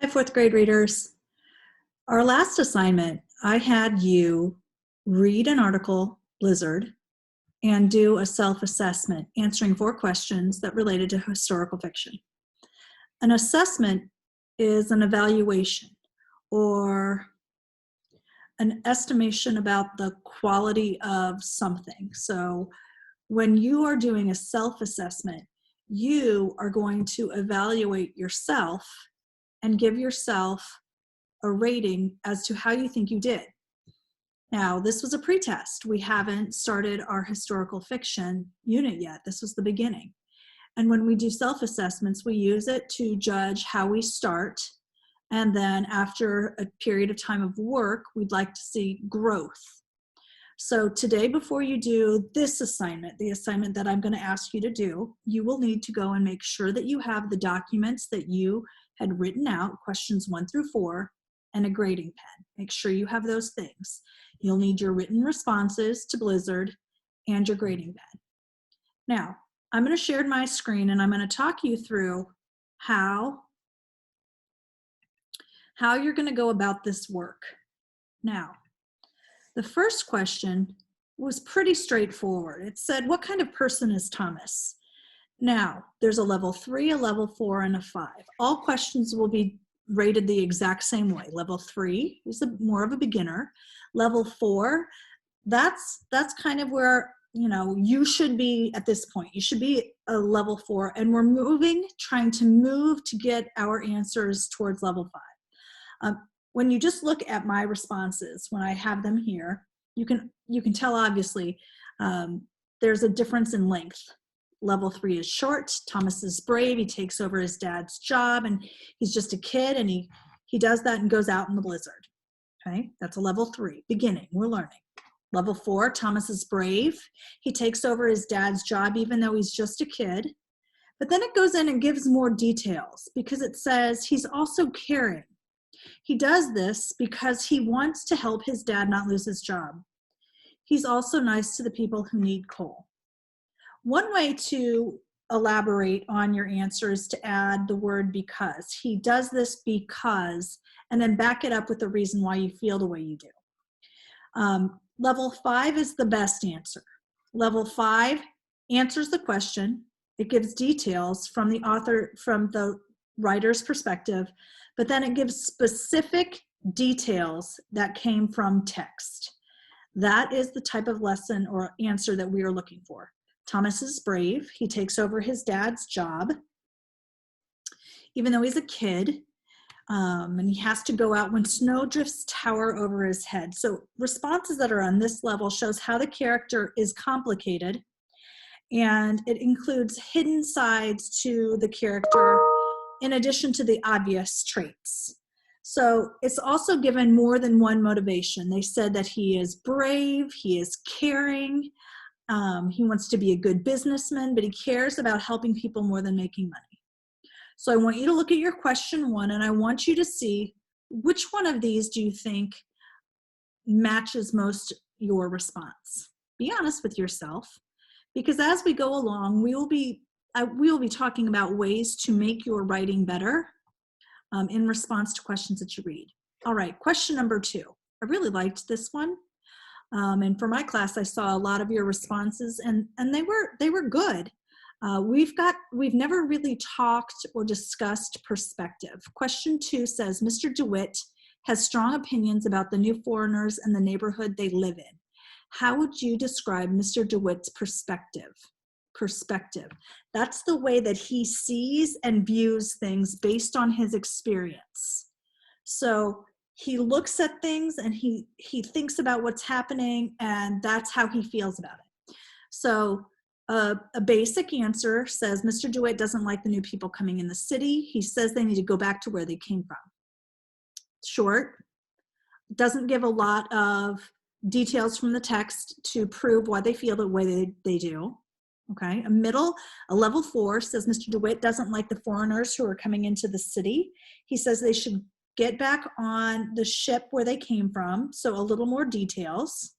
Hi, fourth grade readers. Our last assignment, I had you read an article, Blizzard, and do a self-assessment, answering 4 questions that related to historical fiction. An assessment is an evaluation or an estimation about the quality of something. So when you are doing a self-assessment, you are going to evaluate yourself and give yourself a rating as to how you think you did. Now, this was a pretest. We haven't started our historical fiction unit yet. This was the beginning. And when we do self-assessments, we use it to judge how we start. And then after a period of time of work, we'd like to see growth. So today, before you do this assignment, the assignment that I'm going to ask you to do, you will need to go and make sure that you have the documents that you had written out, questions 1 through 4, and a grading pen. Make sure you have those things. You'll need your written responses to Blizzard and your grading pen. Now, I'm going to share my screen and I'm going to talk you through how you're going to go about this work. Now, the first question was pretty straightforward. It said, what kind of person is Thomas? Now, there's a level 3, a level 4, and a 5. All questions will be rated the exact same way. Level 3 is more of a beginner. Level 4, that's kind of where, you should be at this point. You should be a level 4, and we're trying to move to get our answers towards level 5. When you just look at my responses, when I have them here, you can tell obviously there's a difference in length. Level 3 is short. Thomas is brave. He takes over his dad's job, and he's just a kid, and he does that and goes out in the blizzard. Okay, that's a level 3, beginning. We're learning. Level 4, Thomas is brave. He takes over his dad's job, even though he's just a kid. But then it goes in and gives more details because it says he's also caring. He does this because he wants to help his dad not lose his job. He's also nice to the people who need coal. One way to elaborate on your answer is to add the word because. He does this because, and then back it up with the reason why you feel the way you do. Level 5 is the best answer. Level 5 answers the question. It gives details from the writer's perspective, but then it gives specific details that came from text. That is the type of lesson or answer that we are looking for. Thomas is brave. He takes over his dad's job, even though he's a kid, and he has to go out when snowdrifts tower over his head. So responses that are on this level shows how the character is complicated, and it includes hidden sides to the character in addition to the obvious traits. So it's also given more than one motivation. They said that he is brave, he is caring, he wants to be a good businessman, but he cares about helping people more than making money. So I want you to look at your question 1, and I want you to see which one of these do you think matches most your response. Be honest with yourself, because as we go along, we will be talking about ways to make your writing better in response to questions that you read. All right, question number 2. I really liked this one. And for my class, I saw a lot of your responses, and they were good. We've never really talked or discussed perspective. Question 2 says, Mr. DeWitt has strong opinions about the new foreigners and the neighborhood they live in. How would you describe Mr. DeWitt's perspective? Perspective. That's the way that he sees and views things based on his experience. So he looks at things and he thinks about what's happening, and that's how he feels about it. So a basic answer says Mr. DeWitt doesn't like the new people coming in the city. He says they need to go back to where they came from. Short, doesn't give a lot of details from the text to prove why they feel the way they do. Okay, a level 4 says Mr. DeWitt doesn't like the foreigners who are coming into the city. He says they should get back on the ship where they came from, so a little more details.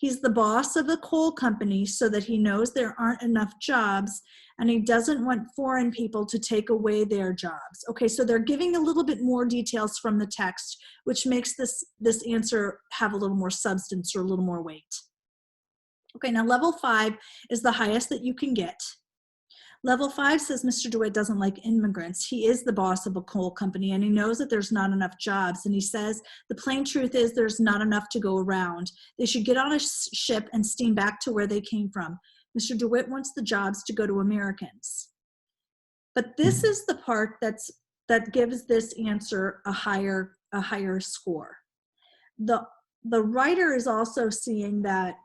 He's the boss of the coal company so that he knows there aren't enough jobs and he doesn't want foreign people to take away their jobs. Okay, so they're giving a little bit more details from the text, which makes this answer have a little more substance or a little more weight. Okay, now level 5 is the highest that you can get. Level 5 says Mr. DeWitt doesn't like immigrants. He is the boss of a coal company and he knows that there's not enough jobs. And he says the plain truth is there's not enough to go around. They should get on a ship and steam back to where they came from. Mr. DeWitt wants the jobs to go to Americans. But this is the part that gives this answer a higher score. The writer is also seeing that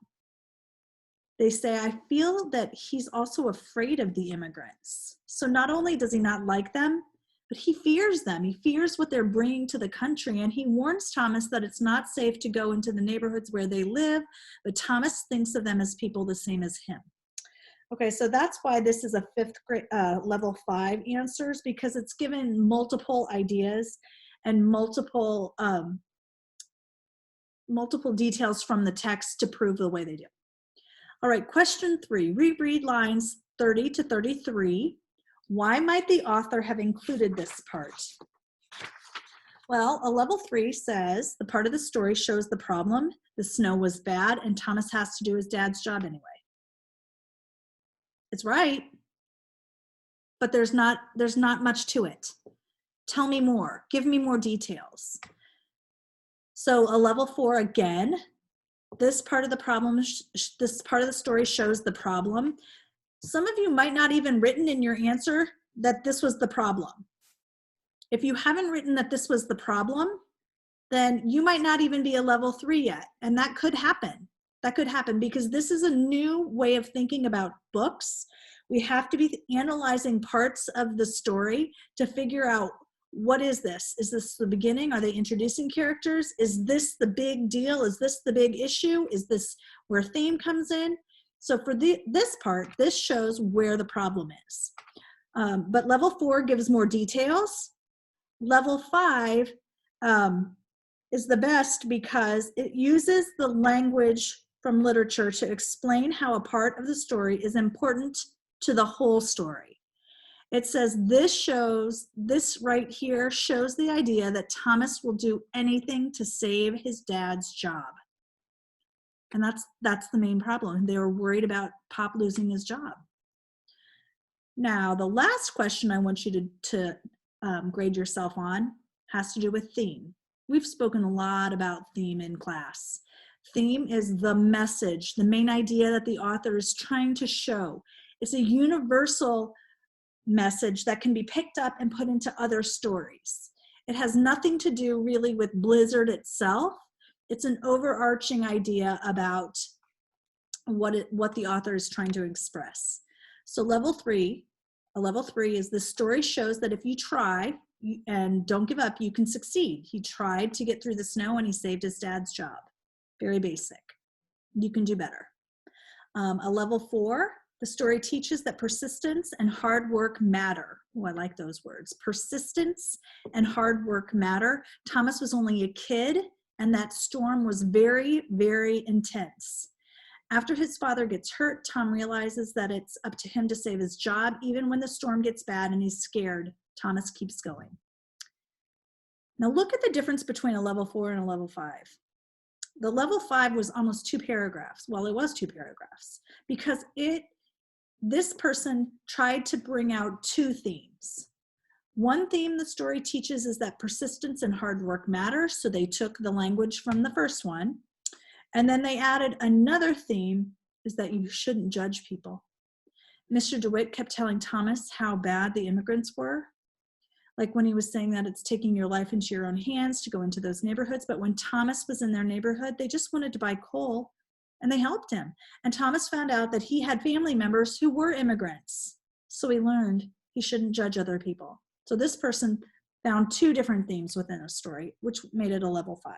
they say, I feel that he's also afraid of the immigrants. So not only does he not like them, but he fears them. He fears what they're bringing to the country. And he warns Thomas that it's not safe to go into the neighborhoods where they live, but Thomas thinks of them as people the same as him. Okay, so that's why this is a 5th grade, level 5 answers, because it's given multiple ideas and multiple details from the text to prove the way they do. All right, question 3, reread lines 30 to 33. Why might the author have included this part? Well, a level 3 says the part of the story shows the problem, the snow was bad, and Thomas has to do his dad's job anyway. It's right, but there's not much to it. Tell me more, give me more details. So a level 4 again, this part of the problem, this part of the story shows the problem. Some of you might not even written in your answer that this was the problem. If you haven't written that this was the problem, then you might not even be a level 3 yet. And that could happen. That could happen because this is a new way of thinking about books. We have to be analyzing parts of the story to figure out, what is this? Is this the beginning? Are they introducing characters? Is this the big deal? Is this the big issue? Is this where theme comes in? So for this part, this shows where the problem is. But level 4 gives more details. Level 5 is the best because it uses the language from literature to explain how a part of the story is important to the whole story. It says this right here shows the idea that Thomas will do anything to save his dad's job. And that's the main problem. They were worried about Pop losing his job. Now, the last question I want you to grade yourself on has to do with theme. We've spoken a lot about theme in class. Theme is the message, the main idea that the author is trying to show. It's a universal message that can be picked up and put into other stories. It has nothing to do really with Blizzard itself. It's an overarching idea about what the author is trying to express. So a level 3 is the story shows that if you try and don't give up, you can succeed. He tried to get through the snow and he saved his dad's job. Very basic. You can do better. A level 4, the story teaches that persistence and hard work matter. Oh, I like those words. Persistence and hard work matter. Thomas was only a kid, and that storm was very, very intense. After his father gets hurt, Tom realizes that it's up to him to save his job. Even when the storm gets bad and he's scared, Thomas keeps going. Now look at the difference between a level 4 and a level 5. The level 5 was almost 2 paragraphs. Well, it was 2 paragraphs because this person tried to bring out 2 themes. One theme the story teaches is that persistence and hard work matter, so they took the language from the first one. And then they added another theme, is that you shouldn't judge people. Mr. DeWitt kept telling Thomas how bad the immigrants were. Like when he was saying that it's taking your life into your own hands to go into those neighborhoods. But when Thomas was in their neighborhood, they just wanted to buy coal. And they helped him. And Thomas found out that he had family members who were immigrants. So he learned he shouldn't judge other people. So this person found 2 different themes within a story, which made it a level 5.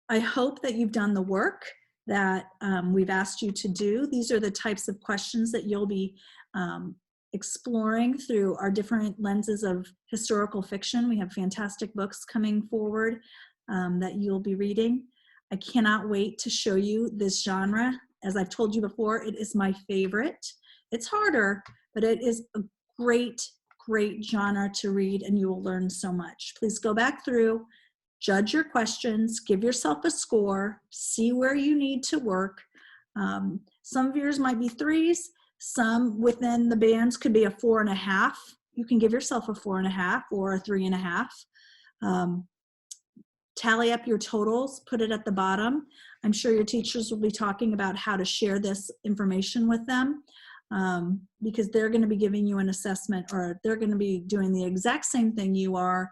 I hope that you've done the work that we've asked you to do. These are the types of questions that you'll be exploring through our different lenses of historical fiction. We have fantastic books coming forward that you'll be reading. I cannot wait to show you this genre. As I've told you before, it is my favorite. It's harder, but it is a great, great genre to read, and you will learn so much. Please go back through, judge your questions, give yourself a score, see where you need to work. Some of yours might be 3s. Some within the bands could be a 4.5. You can give yourself a 4.5 or a 3.5. Tally up your totals, put it at the bottom. I'm sure your teachers will be talking about how to share this information with them, because they're going to be giving you an assessment, or they're going to be doing the exact same thing you are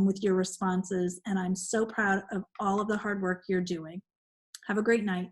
with your responses. And I'm so proud of all of the hard work you're doing. Have a great night.